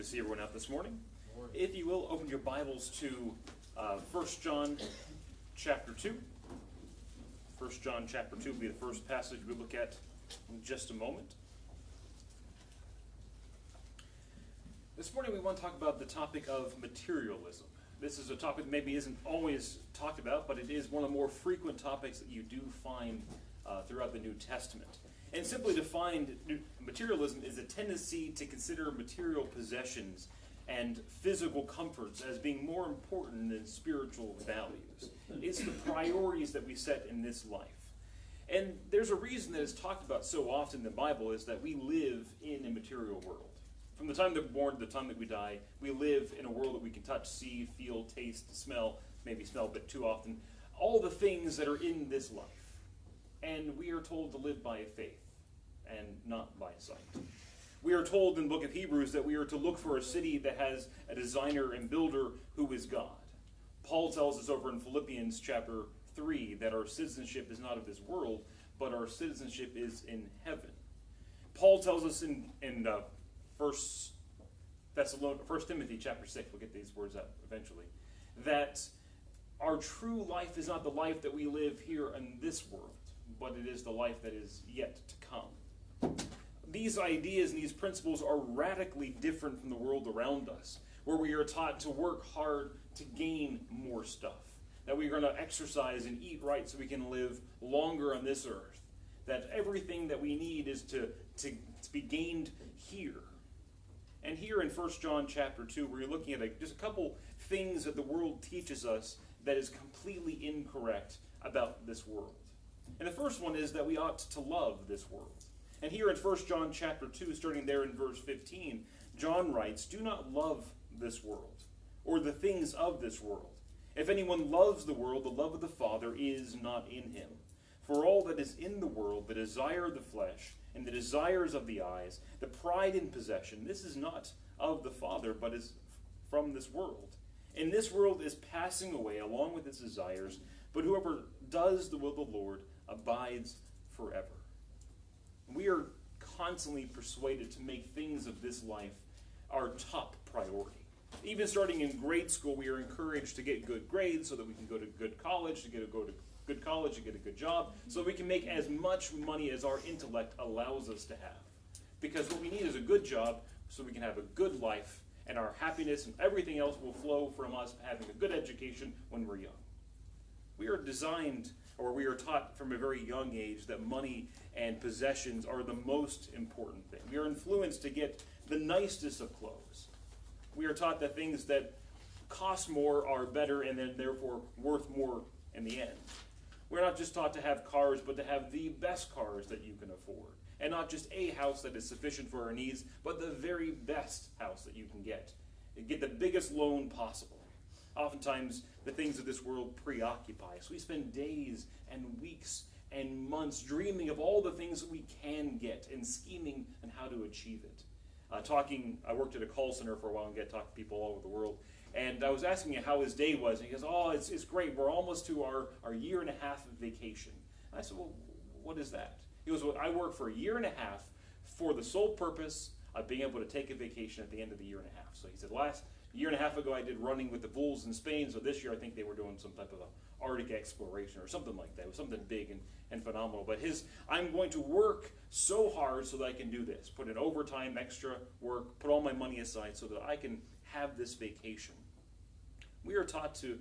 see everyone out this morning. If you will, open your Bibles to 1 John chapter 2. 1 John chapter 2 will be the first passage we look at in just a moment. This morning we want to talk about the topic of materialism. This is a topic that maybe isn't always talked about, but it is one of the more frequent topics that you do find throughout the New Testament. And simply defined, materialism is a tendency to consider material possessions and physical comforts as being more important than spiritual values. It's the priorities that we set in this life. And there's a reason that it's talked about so often in the Bible is that we live in a material world. From the time that we're born to the time that we die, we live in a world that we can touch, see, feel, taste, smell, maybe smell a bit too often, all the things that are in this life. And we are told to live by faith and not by sight. We are told in the book of Hebrews that we are to look for a city that has a designer and builder who is God. Paul tells us over in Philippians chapter 3 that our citizenship is not of this world, but our citizenship is in heaven. Paul tells us in 1 Timothy chapter 6, we'll get these words out eventually, that our true life is not the life that we live here in this world, but it is the life that is yet to come. These ideas and these principles are radically different from the world around us, where we are taught to work hard to gain more stuff, that we're going to exercise and eat right so we can live longer on this earth, that everything that we need is to be gained here. And here in 1 John chapter 2, we're looking at just a couple things that the world teaches us that is completely incorrect about this world. And the first one is that we ought to love this world. And here in 1 John chapter 2, starting there in verse 15, John writes, "Do not love this world, or the things of this world. If anyone loves the world, the love of the Father is not in him. For all that is in the world, the desire of the flesh, and the desires of the eyes, the pride in possession, this is not of the Father, but is from this world. And this world is passing away along with its desires, but whoever does the will of the Lord abides forever." We are constantly persuaded to make things of this life our top priority. Even starting in grade school, we are encouraged to get good grades so that we can go to good college, to get a good job, so we can make as much money as our intellect allows us to have. Because what we need is a good job so we can have a good life, and our happiness and everything else will flow from us having a good education when we're young. We are designed, or we are taught from a very young age, that money and possessions are the most important thing. We are influenced to get the nicest of clothes. We are taught that things that cost more are better and then therefore worth more in the end. We're not just taught to have cars, but to have the best cars that you can afford. And not just a house that is sufficient for our needs, but the very best house that you can get. And get the biggest loan possible. Oftentimes, the things of this world preoccupy us. We spend days and weeks and months dreaming of all the things that we can get and scheming on how to achieve it. I worked at a call center for a while and got to talk to people all over the world. And I was asking him how his day was. And he goes, "Oh, it's great. We're almost to our year and a half of vacation." And I said, "Well, what is that?" He goes, "Well, I work for a year and a half for the sole purpose of being able to take a vacation at the end of the year and a half." So he said, "Last year and a half ago, I did running with the bulls in Spain. So this year, I think they were doing some type of a Arctic exploration or something like that. It was something big and phenomenal. But I'm going to work so hard so that I can do this. Put in overtime, extra work, put all my money aside so that I can have this vacation." We are taught to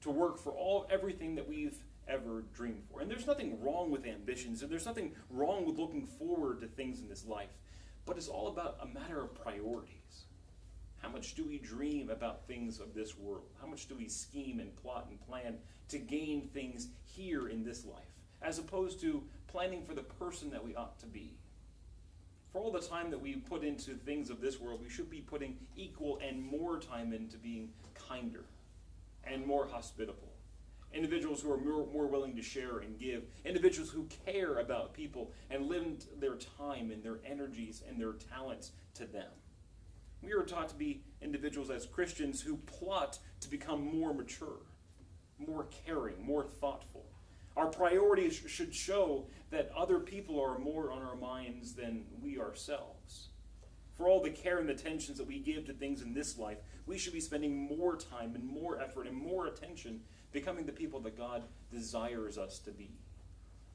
work for everything that we've ever dreamed for. And there's nothing wrong with ambitions, and there's nothing wrong with looking forward to things in this life. But it's all about a matter of priorities. How much do we dream about things of this world? How much do we scheme and plot and plan to gain things here in this life, as opposed to planning for the person that we ought to be? For all the time that we put into things of this world, we should be putting equal and more time into being kinder and more hospitable. Individuals who are more willing to share and give. Individuals who care about people and lend their time and their energies and their talents to them. We are taught to be individuals as Christians who plot to become more mature, more caring, more thoughtful. Our priorities should show that other people are more on our minds than we ourselves. For all the care and attentions that we give to things in this life, we should be spending more time and more effort and more attention becoming the people that God desires us to be.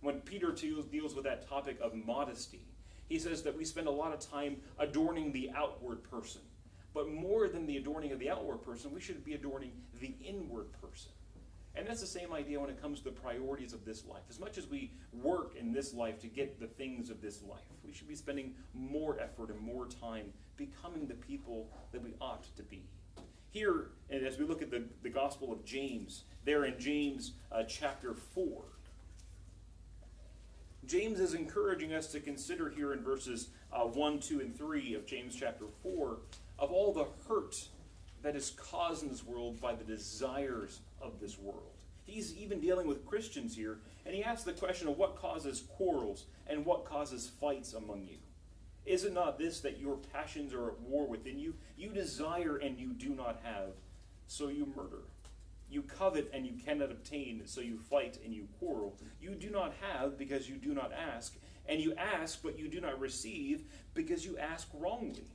When Peter deals with that topic of modesty, he says that we spend a lot of time adorning the outward person. But more than the adorning of the outward person, we should be adorning the inward person. And that's the same idea when it comes to the priorities of this life. As much as we work in this life to get the things of this life, we should be spending more effort and more time becoming the people that we ought to be. Here, and as we look at the Gospel of James, there in James chapter 4, James is encouraging us to consider here in verses 1, 2, and 3 of James chapter 4 of all the hurt that is caused in this world by the desires of this world. He's even dealing with Christians here, and he asks the question of what causes quarrels and what causes fights among you. Is it not this, that your passions are at war within you? You desire and you do not have, so you murder. You covet and you cannot obtain, so you fight and you quarrel. You do not have because you do not ask, and you ask but you do not receive because you ask wrongly,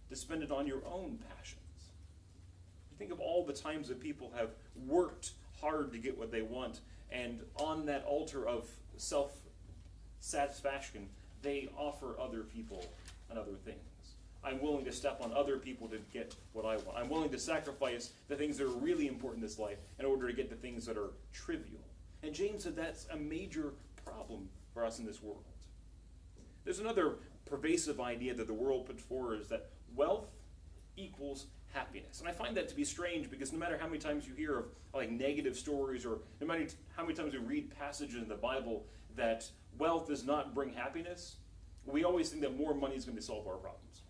to spend it on your own passions. Think of all the times that people have worked hard to get what they want, and on that altar of self-satisfaction, they offer other people and other things. I'm willing to step on other people to get what I want. I'm willing to sacrifice the things that are really important in this life in order to get the things that are trivial. And James said that's a major problem for us in this world. There's another pervasive idea that the world puts forward, is that wealth equals happiness. And I find that to be strange, because no matter how many times you hear of like negative stories, or no matter how many times we read passages in the Bible that wealth does not bring happiness, we always think that more money is going to solve our problems.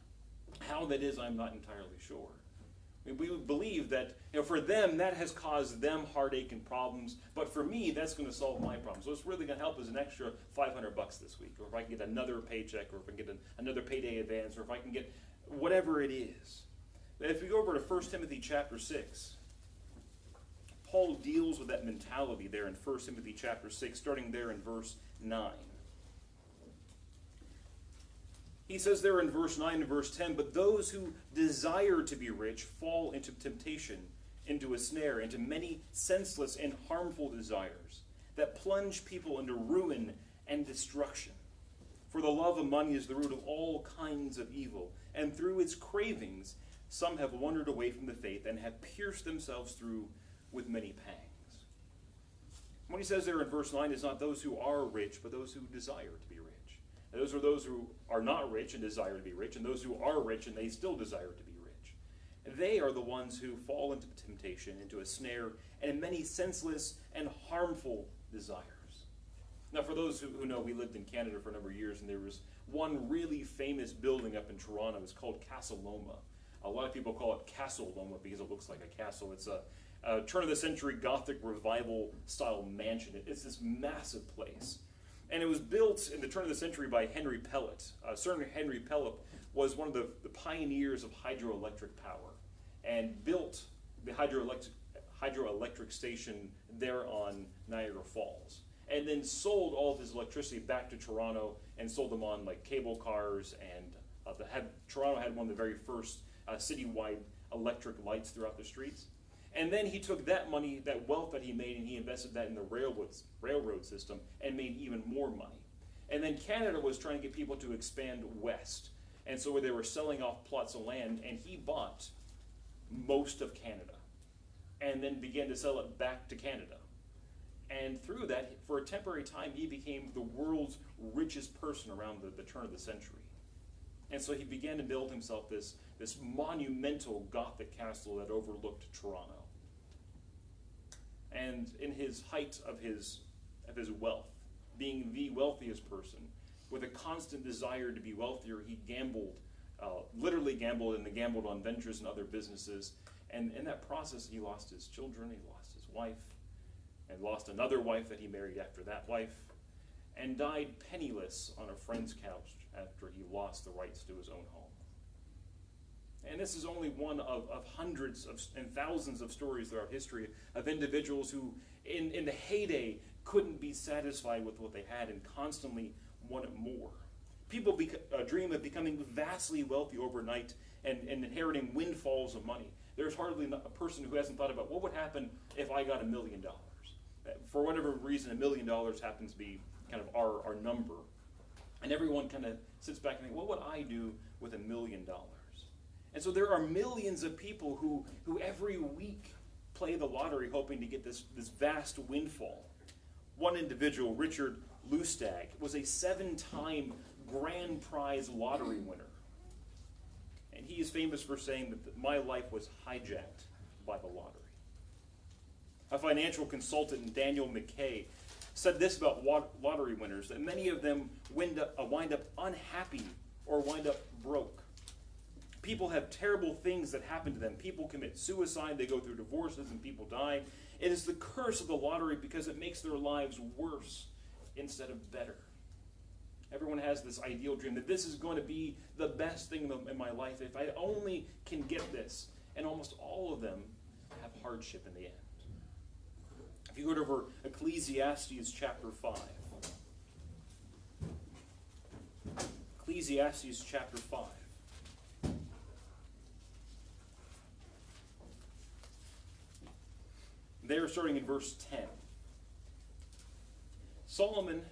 How that is, I'm not entirely sure. I mean, we believe that, for them, that has caused them heartache and problems, but for me, that's going to solve my problem. So it's really going to help us an extra $500 this week, or if I can get another paycheck, or if I can get another payday advance, or if I can get whatever it is. If we go over to 1 Timothy chapter 6, Paul deals with that mentality there in 1 Timothy chapter 6, starting there in verse 9. He says there in verse 9 and verse 10, "But those who desire to be rich fall into temptation, into a snare, into many senseless and harmful desires that plunge people into ruin and destruction. For the love of money is the root of all kinds of evil, and through its cravings some have wandered away from the faith and have pierced themselves through with many pangs." What he says there in verse 9 is not those who are rich, but those who desire to be rich. And those are those who are not rich and desire to be rich, and those who are rich and they still desire to be rich. They are the ones who fall into temptation, into a snare, and in many senseless and harmful desires. Now, for those who know, we lived in Canada for a number of years, and there was one really famous building up in Toronto. It's called Castle Loma. A lot of people call it Castle Loma because it looks like a castle. It's a turn-of-the-century Gothic revival-style mansion. It's this massive place. And it was built in the turn of the century by Henry Pellet. Certain Henry Pellet was one of the pioneers of hydroelectric power, and built the hydroelectric station there on Niagara Falls, and then sold all of his electricity back to Toronto and sold them on like cable cars, and Toronto had one of the very first citywide electric lights throughout the streets. And then he took that money, that wealth that he made, and he invested that in the railroad system and made even more money. And then Canada was trying to get people to expand west. And so they were selling off plots of land, and he bought most of Canada and then began to sell it back to Canada. And through that, for a temporary time, he became the world's richest person around the turn of the century. And so he began to build himself this monumental Gothic castle that overlooked Toronto. And in his height of his wealth, being the wealthiest person, with a constant desire to be wealthier, he literally gambled, and gambled on ventures and other businesses. And in that process, he lost his children, he lost his wife, and lost another wife that he married after that wife, and died penniless on a friend's couch after he lost the rights to his own home. And this is only one of hundreds and thousands of stories throughout history of individuals who, in the heyday, couldn't be satisfied with what they had and constantly wanted more. People dream of becoming vastly wealthy overnight and inheriting windfalls of money. There's hardly a person who hasn't thought about what would happen if I got $1 million. For whatever reason, $1 million happens to be kind of our number. And everyone kind of sits back and thinks, what would I do with $1 million? And so there are millions of people who every week play the lottery hoping to get this vast windfall. One individual, Richard Lustag, was a 7-time grand prize lottery winner. And he is famous for saying that my life was hijacked by the lottery. A financial consultant, Daniel McKay, said this about lottery winners, that many of them wind up unhappy or wind up broke. People have terrible things that happen to them. People commit suicide, they go through divorces, and people die. It is the curse of the lottery because it makes their lives worse instead of better. Everyone has this ideal dream that this is going to be the best thing in my life if I only can get this. And almost all of them have hardship in the end. If you go to over Ecclesiastes chapter 5. Ecclesiastes chapter 5. There, starting in verse 10. Solomon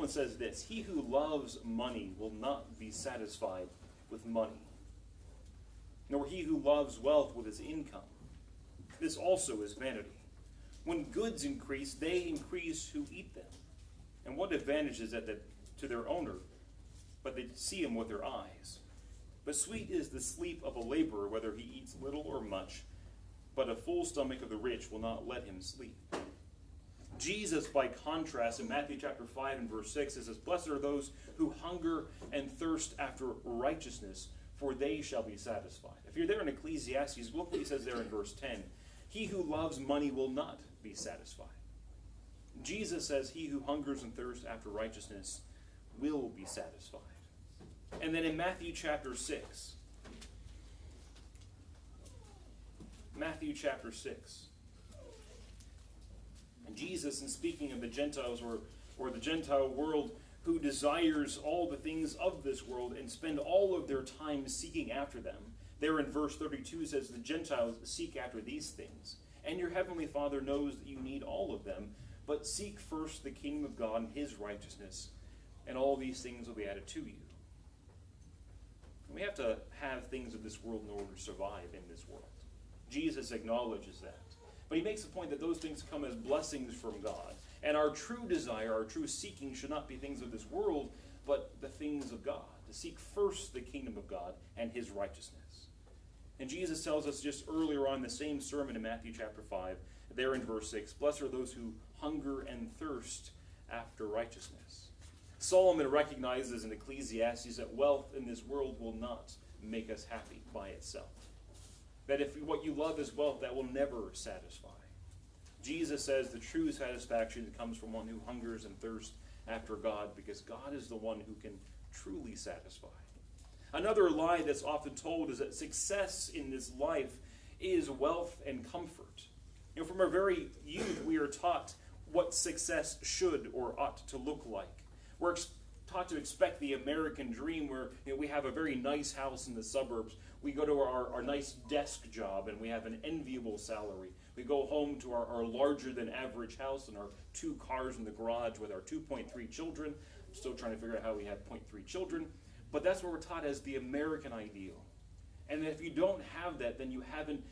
says this: he who loves money will not be satisfied with money, nor he who loves wealth with his income. This also is vanity. When goods increase, they increase who eat them. And what advantage is that to their owner? But they see him with their eyes. But sweet is the sleep of a laborer, whether he eats little or much. But a full stomach of the rich will not let him sleep. Jesus, by contrast, in Matthew chapter 5 and verse 6, it says, blessed are those who hunger and thirst after righteousness, for they shall be satisfied. If you're there in Ecclesiastes, look what he says there in verse 10. He who loves money will not be satisfied. Jesus says he who hungers and thirsts after righteousness will be satisfied. And then in Matthew chapter 6, and Jesus, in speaking of the Gentiles or the Gentile world who desires all the things of this world and spend all of their time seeking after them, there in verse 32 says, the Gentiles seek after these things. And your heavenly Father knows that you need all of them, but seek first the kingdom of God and his righteousness, and all these things will be added to you. We have to have things of this world in order to survive in this world. Jesus acknowledges that. But he makes the point that those things come as blessings from God. And our true desire, our true seeking should not be things of this world, but the things of God. To seek first the kingdom of God and his righteousness. And Jesus tells us just earlier on in the same sermon in Matthew chapter 5, there in verse 6, blessed are those who hunger and thirst after righteousness. Solomon recognizes in Ecclesiastes that wealth in this world will not make us happy by itself. That if what you love is wealth, that will never satisfy. Jesus says the true satisfaction comes from one who hungers and thirsts after God, because God is the one who can truly satisfy. Another lie that's often told is that success in this life is wealth and comfort. You know, from our very youth, we are taught what success should or ought to look like. We're taught to expect the American dream where, you know, we have a very nice house in the suburbs. We go to our nice desk job and we have an enviable salary. We go home to our larger than average house and our 2 cars in the garage with our 2.3 children. I'm still trying to figure out how we have 0.3 children. But that's what we're taught as the American ideal. And if you don't have that, then you haven't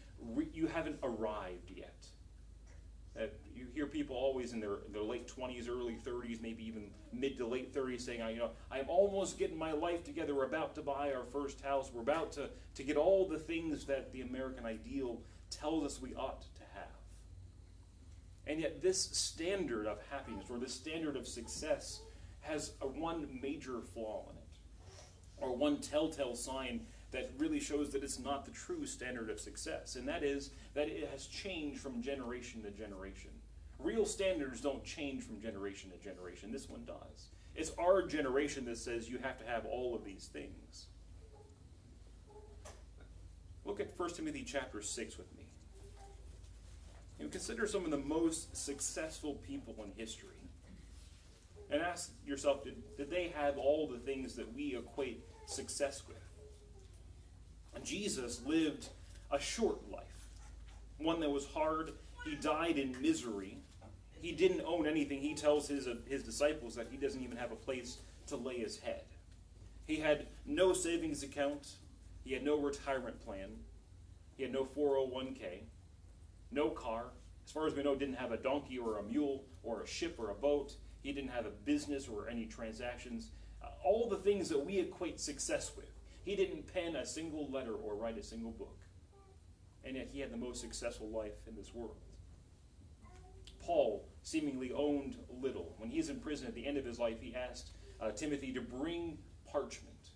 arrived yet. You hear people always in their late 20s, early 30s, maybe even mid to late 30s saying, I'm almost getting my life together. We're about to buy our first house. We're about to get all the things that the American ideal tells us we ought to have. And yet this standard of happiness or this standard of success has one major flaw in it, or one telltale sign that really shows that it's not the true standard of success, and that is that it has changed from generation to generation. Real standards don't change from generation to generation. This one does. It's our generation that says you have to have all of these things. Look at 1 Timothy chapter 6 with me. Consider some of the most successful people in history. And ask yourself, did they have all the things that we equate success with? Jesus lived a short life, one that was hard. He died in misery. He didn't own anything. He tells his disciples that he doesn't even have a place to lay his head. He had no savings account. He had no retirement plan. He had no 401k, no car. As far as we know, didn't have a donkey or a mule or a ship or a boat. He didn't have a business or any transactions. All the things that we equate success with. He didn't pen a single letter or write a single book. And yet he had the most successful life in this world. Paul seemingly owned little. When he's in prison at the end of his life, he asked Timothy to bring parchment,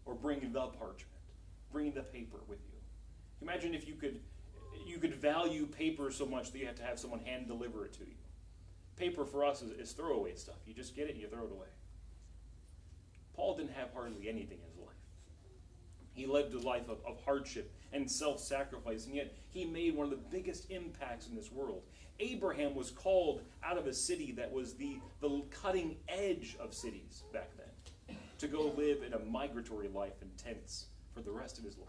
or bring the parchment. Bring the paper with you. Imagine if you could value paper so much that you have to have someone hand deliver it to you. Paper for us is throwaway stuff. You just get it and you throw it away. Paul didn't have hardly anything in his life. He lived a life of hardship and self-sacrifice, and yet he made one of the biggest impacts in this world. Abraham was called out of a city that was the cutting edge of cities back then, to go live in a migratory life in tents for the rest of his life.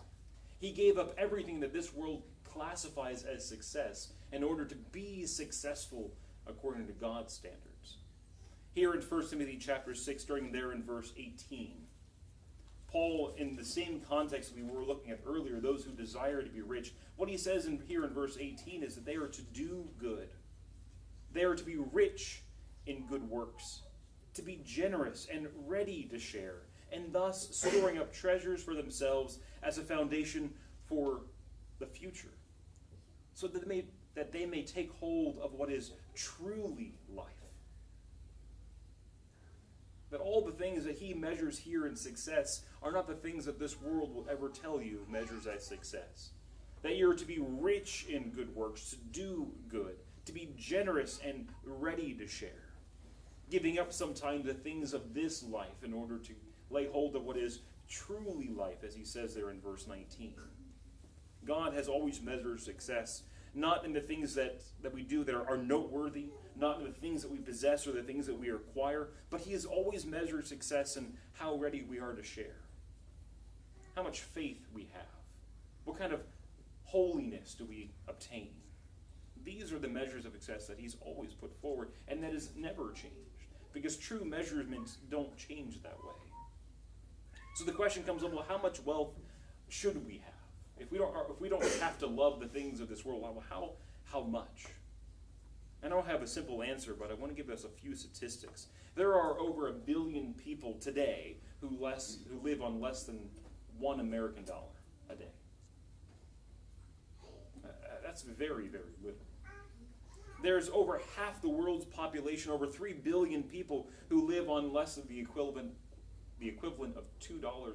He gave up everything that this world classifies as success in order to be successful according to God's standards. Here in 1 Timothy chapter 6, starting there in verse 18, Paul, in the same context we were looking at earlier, those who desire to be rich, what he says here in verse 18 is that they are to do good. They are to be rich in good works, to be generous and ready to share, and thus storing up treasures for themselves as a foundation for the future, so that they may take hold of what is truly life. That all the things that he measures here in success are not the things that this world will ever tell you measures as success. That you're to be rich in good works, to do good, to be generous and ready to share. Giving up sometimes the things of this life in order to lay hold of what is truly life, as he says there in verse 19. God has always measured success, not in the things that we do that are noteworthy, not in the things that we possess or the things that we acquire, but he has always measured success in how ready we are to share, how much faith we have, what kind of holiness do we obtain. These are the measures of success that he's always put forward, and that has never changed, because true measurements don't change that way. So the question comes up, well, how much wealth should we have? If we don't have to love the things of this world, well, how much? I don't have a simple answer, but I want to give us a few statistics. There are over 1 billion people today who live on less than $1 American a day. That's very, very little. There's over half the world's population, over 3 billion people, who live on less than the equivalent of $2.50.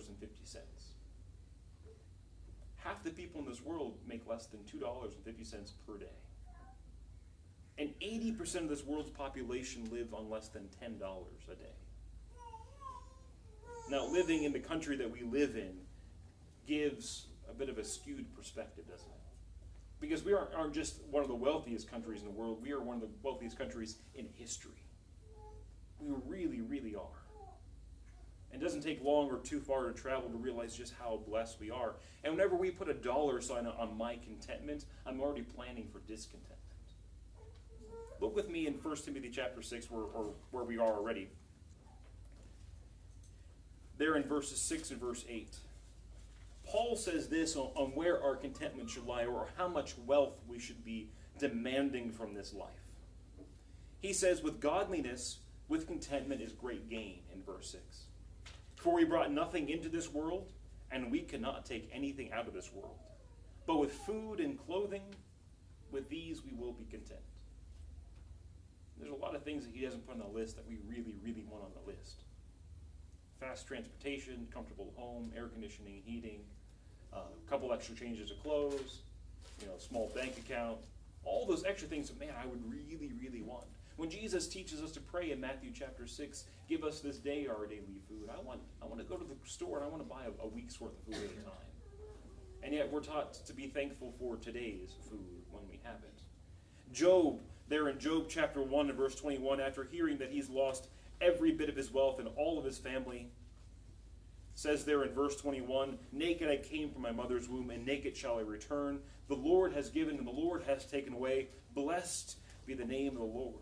Half the people in this world make less than $2.50 per day. And 80% of this world's population live on less than $10 a day. Now, living in the country that we live in gives a bit of a skewed perspective, doesn't it? Because we aren't just one of the wealthiest countries in the world, we are one of the wealthiest countries in history. We really, really are. And it doesn't take long or too far to travel to realize just how blessed we are. And whenever we put a dollar sign on my contentment, I'm already planning for discontentment. Look with me in 1 Timothy chapter 6, where we are already. There in verses 6 and verse 8. Paul says this on where our contentment should lie, or how much wealth we should be demanding from this life. He says, with godliness, with contentment is great gain, in verse 6. For we brought nothing into this world, and we cannot take anything out of this world. But with food and clothing, with these we will be content. There's a lot of things that he doesn't put on the list that we really, really want on the list. Fast transportation, comfortable home, air conditioning, heating, a couple extra changes of clothes, small bank account, all those extra things that, man, I would really, really want. When Jesus teaches us to pray in Matthew chapter 6, give us this day our daily food, I want to go to the store and I want to buy a week's worth of food at a time. And yet we're taught to be thankful for today's food when we have it. Job, there in Job chapter 1 and verse 21, after hearing that he's lost every bit of his wealth and all of his family. It says there in verse 21, naked I came from my mother's womb, and naked shall I return. The Lord has given, and the Lord has taken away. Blessed be the name of the Lord.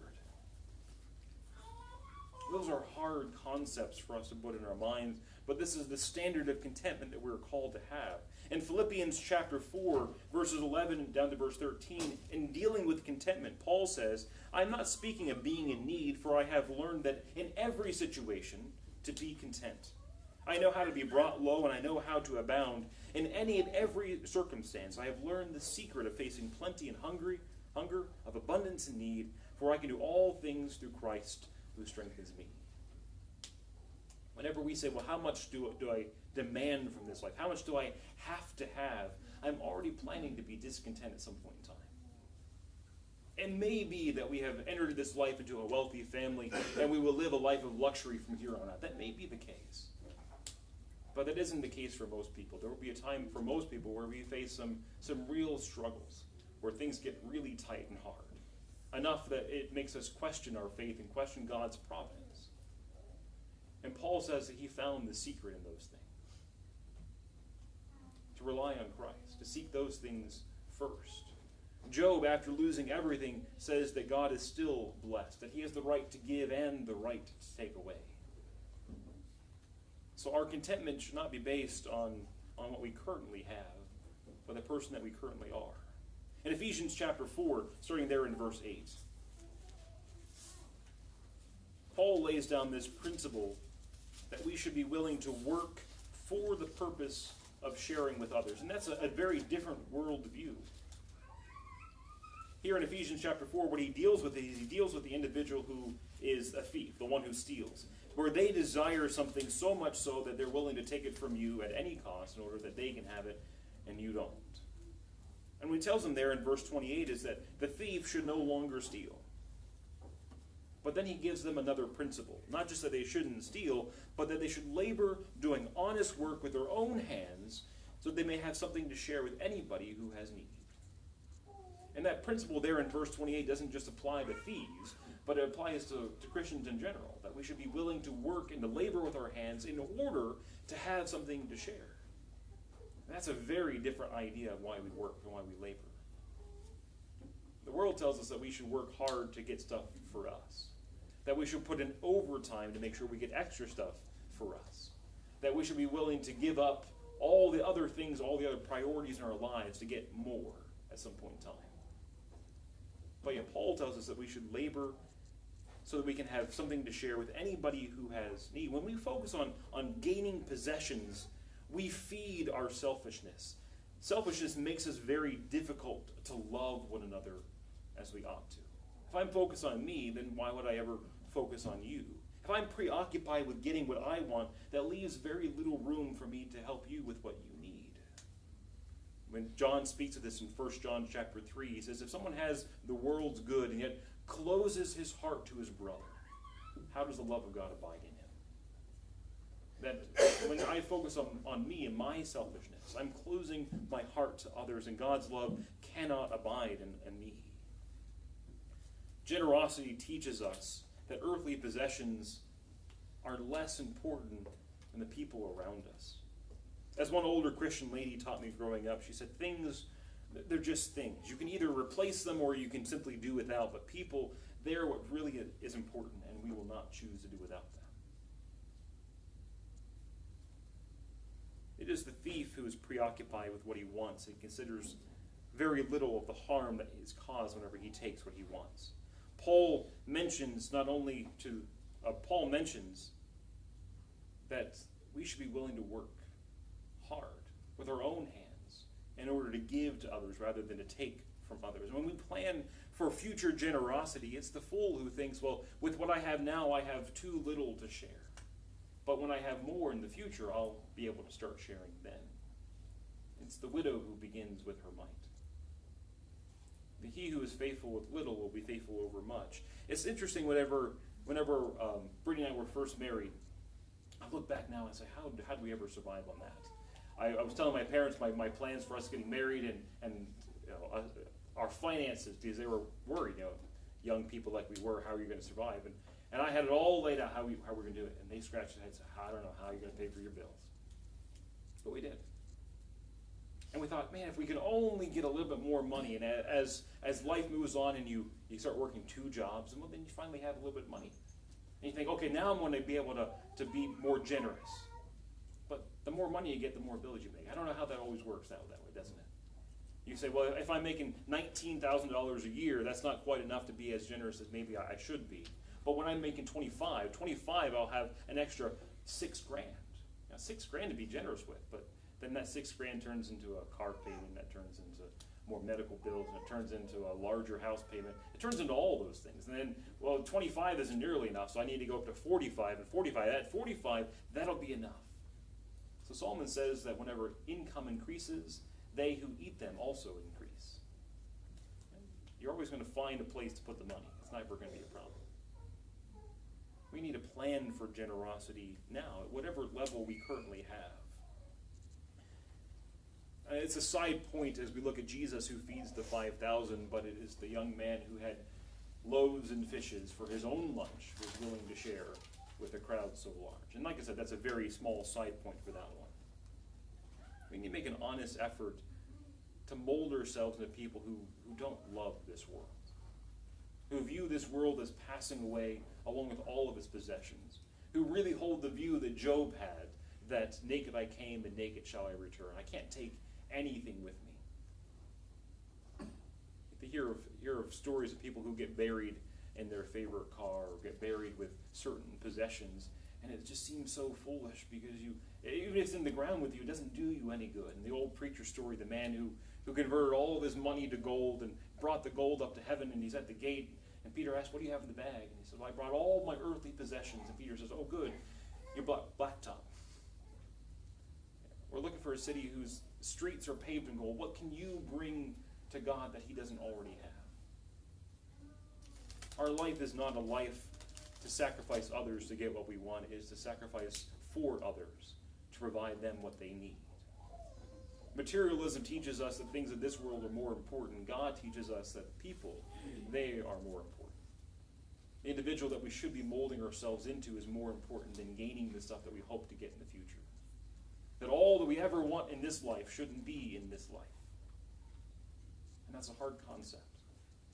Those are hard concepts for us to put in our minds, but this is the standard of contentment that we're called to have. In Philippians chapter 4, verses 11 down to verse 13, in dealing with contentment, Paul says, I'm not speaking of being in need, for I have learned that in every situation to be content. I know how to be brought low, and I know how to abound. In any and every circumstance, I have learned the secret of facing plenty and hunger, of abundance and need, for I can do all things through Christ who strengthens me. Whenever we say, well, how much do I demand from this life? How much do I have to have? I'm already planning to be discontent at some point in time. It may be that we have entered this life into a wealthy family and we will live a life of luxury from here on out. That may be the case. But that isn't the case for most people. There will be a time for most people where we face some real struggles, where things get really tight and hard. Enough that it makes us question our faith and question God's providence. And Paul says that he found the secret in those things. To rely on Christ, to seek those things first. Job, after losing everything, says that God is still blessed, that he has the right to give and the right to take away. So our contentment should not be based on what we currently have, but the person that we currently are. In Ephesians chapter 4, starting there in verse 8, Paul lays down this principle that we should be willing to work for the purpose of sharing with others. And that's a very different worldview. Here in Ephesians chapter 4, what he deals with is he deals with the individual who is a thief, the one who steals, where they desire something so much so that they're willing to take it from you at any cost in order that they can have it and you don't. And what he tells them there in verse 28 is that the thief should no longer steal. But then he gives them another principle. Not just that they shouldn't steal, but that they should labor doing honest work with their own hands so that they may have something to share with anybody who has need. And that principle there in verse 28 doesn't just apply to thieves, but it applies to Christians in general, that we should be willing to work and to labor with our hands in order to have something to share. And that's a very different idea of why we work and why we labor. The world tells us that we should work hard to get stuff for us, that we should put in overtime to make sure we get extra stuff for us, that we should be willing to give up all the other things, all the other priorities in our lives to get more at some point in time. But yet Paul tells us that we should labor so that we can have something to share with anybody who has need. When we focus on gaining possessions, we feed our selfishness. Selfishness makes us very difficult to love one another as we ought to. If I'm focused on me, then why would I ever focus on you? If I'm preoccupied with getting what I want, that leaves very little room for me to help you with what you need. When John speaks of this in 1 John chapter 3, he says, if someone has the world's good and yet closes his heart to his brother, how does the love of God abide in him? That when I focus on me and my selfishness, I'm closing my heart to others, and God's love cannot abide in me. Generosity teaches us that earthly possessions are less important than the people around us. As one older Christian lady taught me growing up, she said, things, they're just things. You can either replace them or you can simply do without, but people, they're what really is important, and we will not choose to do without them. It is the thief who is preoccupied with what he wants and considers very little of the harm that is caused whenever he takes what he wants. Paul mentions that we should be willing to work hard with our own hands in order to give to others rather than to take from others. And when we plan for future generosity, it's the fool who thinks, well, with what I have now, I have too little to share. But when I have more in the future, I'll be able to start sharing then. It's the widow who begins with her mite. He who is faithful with little will be faithful over much. It's interesting whenever Brittany and I were first married, I look back now and say, how did we ever survive on that? I was telling my parents my plans for us getting married and our finances, because they were worried, young people like we were, how are you going to survive? And And I had it all laid out how we're going to do it. And they scratched their heads and said, I don't know how you're going to pay for your bills. But we did. And we thought, man, if we could only get a little bit more money, and as life moves on and you start working 2 jobs, and well, then you finally have a little bit of money. And you think, okay, now I'm going to be able to be more generous. But the more money you get, the more bills you make. I don't know how that always works out that way, doesn't it? You say, well, if I'm making $19,000 a year, that's not quite enough to be as generous as maybe I should be. But when I'm making 25, I'll have an extra $6,000. Now, $6,000 to be generous with, but then that $6,000 turns into a car payment, that turns into more medical bills, and it turns into a larger house payment. It turns into all those things. And then, well, 25 isn't nearly enough, so I need to go up to 45, and 45. At 45, that'll be enough. So Solomon says that whenever income increases, they who eat them also increase. You're always going to find a place to put the money. It's never going to be a problem. We need a plan for generosity now, at whatever level we currently have. It's a side point as we look at Jesus who feeds the 5,000, but it is the young man who had loaves and fishes for his own lunch who was willing to share with a crowd so large. And like I said, that's a very small side point for that one. We need to make an honest effort to mold ourselves into people who don't love this world, who view this world as passing away along with all of its possessions, who really hold the view that Job had, that naked I came and naked shall I return. I can't take anything with me. You hear of stories of people who get buried in their favorite car or get buried with certain possessions, and it just seems so foolish because even if it's in the ground with you, it doesn't do you any good. And the old preacher story, the man who converted all of his money to gold and brought the gold up to heaven, and he's at the gate, and Peter asks, what do you have in the bag? And he says, well, I brought all my earthly possessions. And Peter says, oh good, you brought blacktop. We're looking for a city whose streets are paved in gold. What can you bring to God that he doesn't already have? Our life is not a life to sacrifice others to get what we want. It is to sacrifice for others, to provide them what they need. Materialism teaches us that things of this world are more important. God teaches us that people, they are more important. The individual that we should be molding ourselves into is more important than gaining the stuff that we hope to get in the future. That all that we ever want in this life shouldn't be in this life. And that's a hard concept.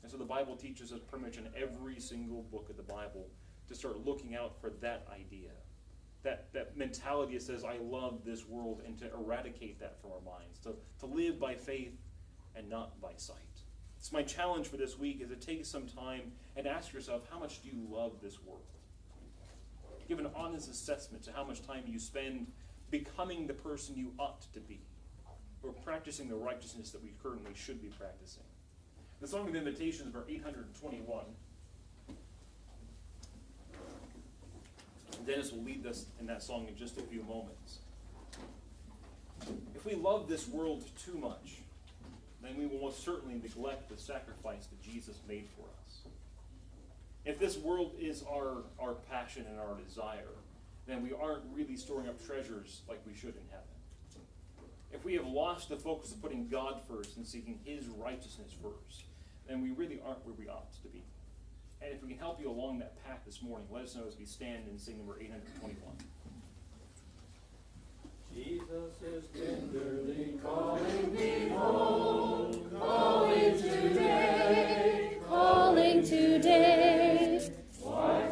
And so the Bible teaches us pretty much in every single book of the Bible to start looking out for that idea. That mentality that says, I love this world, and to eradicate that from our minds. To live by faith and not by sight. It's my challenge for this week is to take some time and ask yourself, how much do you love this world? Give an honest assessment to how much time you spend becoming the person you ought to be, or practicing the righteousness that we currently should be practicing. The Song of Invitation is verse 821. Dennis will lead us in that song in just a few moments. If we love this world too much, then we will most certainly neglect the sacrifice that Jesus made for us. If this world is our passion and our desire, then we aren't really storing up treasures like we should in heaven. If we have lost the focus of putting God first and seeking his righteousness first, then we really aren't where we ought to be. And if we can help you along that path this morning, let us know as we stand and sing number 821. Jesus is tenderly calling me home.